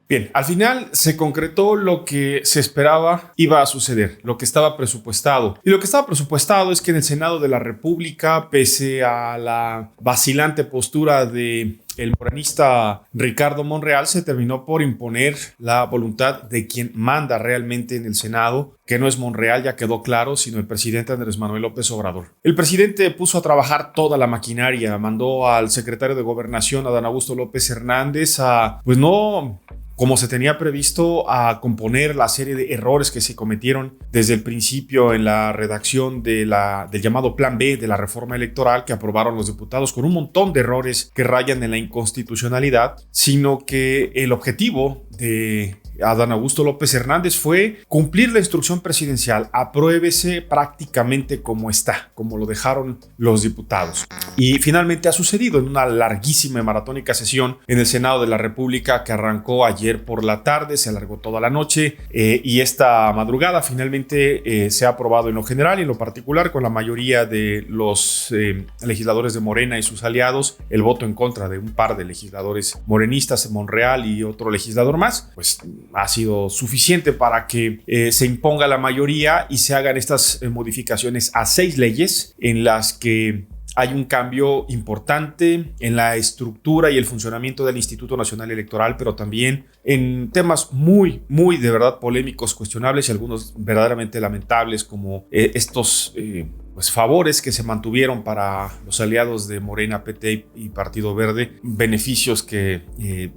Bien, al final se concretó lo que se esperaba iba a suceder, lo que estaba presupuestado. Y lo que estaba presupuestado es que en el Senado de la República, pese a la vacilante postura de el morenista Ricardo Monreal, se terminó por imponer la voluntad de quien manda realmente en el Senado, que no es Monreal, ya quedó claro, sino el presidente Andrés Manuel López Obrador. El presidente puso a trabajar toda la maquinaria, mandó al secretario de Gobernación, Adán Augusto López Hernández, pues no como se tenía previsto, a componer la serie de errores que se cometieron desde el principio en la redacción del llamado Plan B de la reforma electoral que aprobaron los diputados, con un montón de errores que rayan en la inconstitucionalidad, sino que el objetivo de Adán Augusto López Hernández fue cumplir la instrucción presidencial: apruébese prácticamente como está, como lo dejaron los diputados. Y finalmente ha sucedido en una larguísima y maratónica sesión en el Senado de la República que arrancó ayer por la tarde, se alargó toda la noche y esta madrugada finalmente se ha aprobado en lo general y en lo particular con la mayoría de los legisladores de Morena y sus aliados. El voto en contra de un par de legisladores morenistas, Monreal y otro legislador más, pues ha sido suficiente para que se imponga la mayoría y se hagan estas modificaciones a 6 leyes en las que hay un cambio importante en la estructura y el funcionamiento del Instituto Nacional Electoral, pero también en temas muy de verdad polémicos, cuestionables y algunos verdaderamente lamentables, como estos favores que se mantuvieron para los aliados de Morena, PT y Partido Verde, beneficios que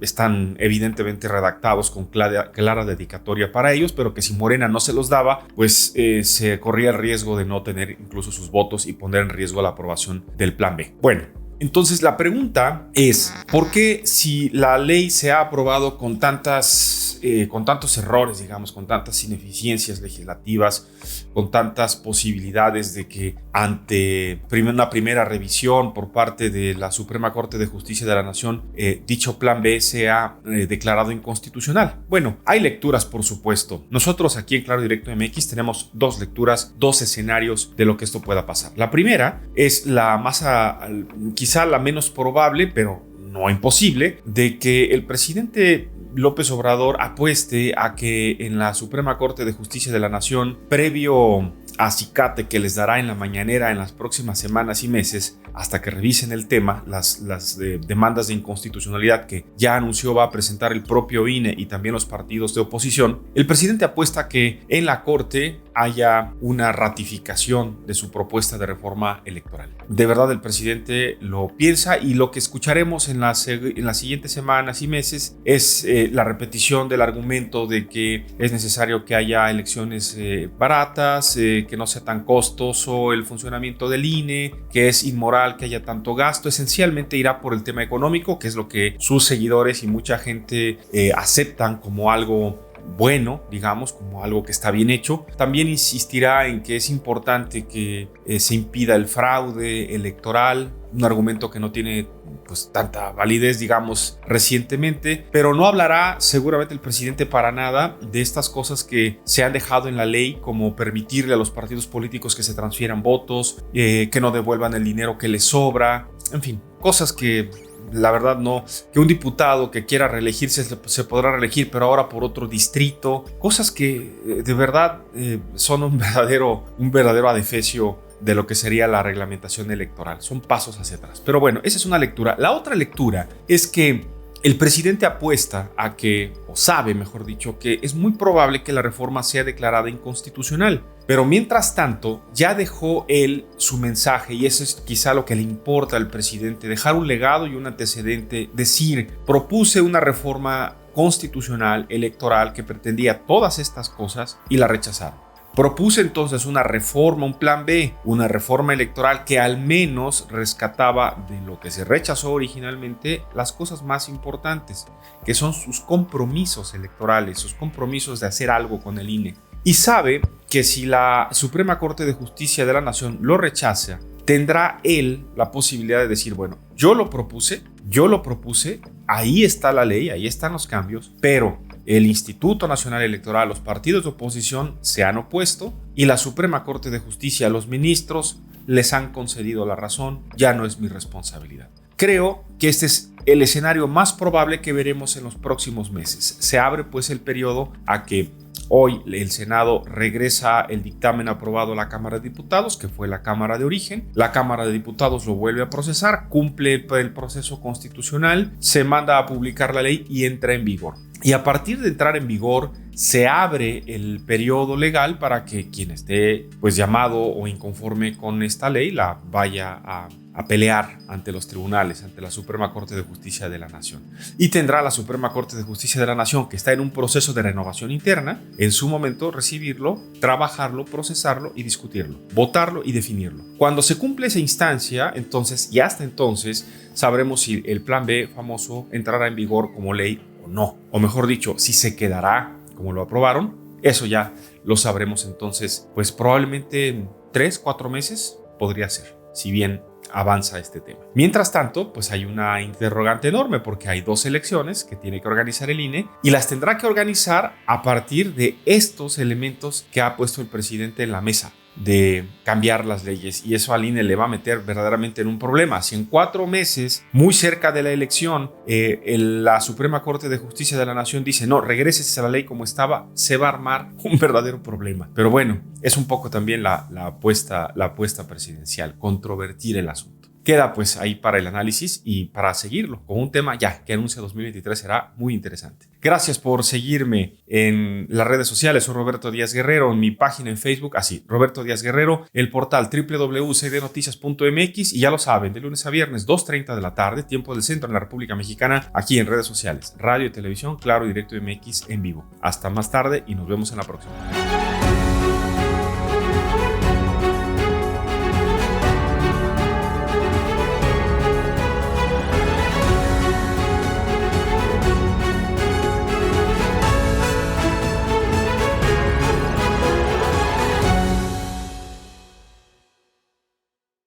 están evidentemente redactados con clara dedicatoria para ellos, pero que si Morena no se los daba, pues se corría el riesgo de no tener incluso sus votos y poner en riesgo la aprobación del Plan B. Bueno, entonces la pregunta es, ¿por qué si la ley se ha aprobado con tantos errores, digamos, con tantas ineficiencias legislativas, con tantas posibilidades de que ante una primera revisión por parte de la Suprema Corte de Justicia de la Nación, dicho Plan B sea declarado inconstitucional? Bueno, hay lecturas, por supuesto. Nosotros aquí en Claro Directo MX tenemos 2 lecturas, 2 escenarios de lo que esto pueda pasar. La primera es quizá la menos probable, pero no imposible, de que el presidente López Obrador apueste a que en la Suprema Corte de Justicia de la Nación, previo acicate que les dará en la mañanera en las próximas semanas y meses, hasta que revisen el tema, las demandas de inconstitucionalidad que ya anunció va a presentar el propio INE y también los partidos de oposición, el presidente apuesta que en la Corte haya una ratificación de su propuesta de reforma electoral. De verdad el presidente lo piensa, y lo que escucharemos en las siguientes semanas y meses es la repetición del argumento de que es necesario que haya elecciones baratas, que no sea tan costoso el funcionamiento del INE, que es inmoral que haya tanto gasto. Esencialmente irá por el tema económico, que es lo que sus seguidores y mucha gente aceptan como algo bueno, digamos, como algo que está bien hecho. También insistirá en que es importante que se impida el fraude electoral, un argumento que no tiene pues tanta validez, digamos, recientemente, pero no hablará seguramente el presidente para nada de estas cosas que se han dejado en la ley, como permitirle a los partidos políticos que se transfieran votos, que no devuelvan el dinero que les sobra, en fin, cosas que la verdad no, que un diputado que quiera reelegirse se podrá reelegir, pero ahora por otro distrito, cosas que de verdad son un verdadero adefesio de lo que sería la reglamentación electoral. Son pasos hacia atrás. Pero bueno, esa es una lectura. La otra lectura es que el presidente apuesta a que, o sabe, mejor dicho, que es muy probable que la reforma sea declarada inconstitucional. Pero mientras tanto, ya dejó él su mensaje, y eso es quizá lo que le importa al presidente, dejar un legado y un antecedente, decir, propuse una reforma constitucional electoral que pretendía todas estas cosas y la rechazaron. Propuse entonces una reforma, un plan B, una reforma electoral que al menos rescataba de lo que se rechazó originalmente las cosas más importantes, que son sus compromisos electorales, sus compromisos de hacer algo con el INE. Y sabe que si la Suprema Corte de Justicia de la Nación lo rechaza, tendrá él la posibilidad de decir, bueno, yo lo propuse, ahí está la ley, ahí están los cambios, pero el Instituto Nacional Electoral, los partidos de oposición se han opuesto y la Suprema Corte de Justicia, los ministros les han concedido la razón, ya no es mi responsabilidad. Creo que este es el escenario más probable que veremos en los próximos meses. Se abre pues el periodo a que hoy el Senado regresa el dictamen aprobado a la Cámara de Diputados, que fue la Cámara de origen. La Cámara de Diputados lo vuelve a procesar, cumple el proceso constitucional, se manda a publicar la ley y entra en vigor. Y a partir de entrar en vigor, se abre el periodo legal para que quien esté pues llamado o inconforme con esta ley la vaya a pelear ante los tribunales, ante la Suprema Corte de Justicia de la Nación. Y tendrá la Suprema Corte de Justicia de la Nación, que está en un proceso de renovación interna, en su momento recibirlo, trabajarlo, procesarlo y discutirlo, votarlo y definirlo. Cuando se cumple esa instancia, entonces, y hasta entonces, sabremos si el Plan B famoso entrará en vigor como ley o no. O mejor dicho, si se quedará como lo aprobaron. Eso ya lo sabremos entonces, pues probablemente en 3-4 meses podría ser, si bien avanza este tema. Mientras tanto, pues hay una interrogante enorme porque hay 2 elecciones que tiene que organizar el INE y las tendrá que organizar a partir de estos elementos que ha puesto el presidente en la mesa de cambiar las leyes, y eso al INE le va a meter verdaderamente en un problema. Si en 4 meses, muy cerca de la elección, la Suprema Corte de Justicia de la Nación dice no, regreses a la ley como estaba, se va a armar un verdadero problema. Pero bueno, es un poco también la apuesta presidencial, controvertir el asunto. Queda pues ahí para el análisis y para seguirlo con un tema ya que anuncia 2023 será muy interesante. Gracias por seguirme en las redes sociales. Soy Roberto Díaz Guerrero, en mi página en Facebook, así, Roberto Díaz Guerrero, el portal www.cdnoticias.mx y ya lo saben, de lunes a viernes, 2:30 de la tarde, tiempo del centro en la República Mexicana, aquí en redes sociales, radio y televisión, Claro y Directo MX en vivo. Hasta más tarde y nos vemos en la próxima.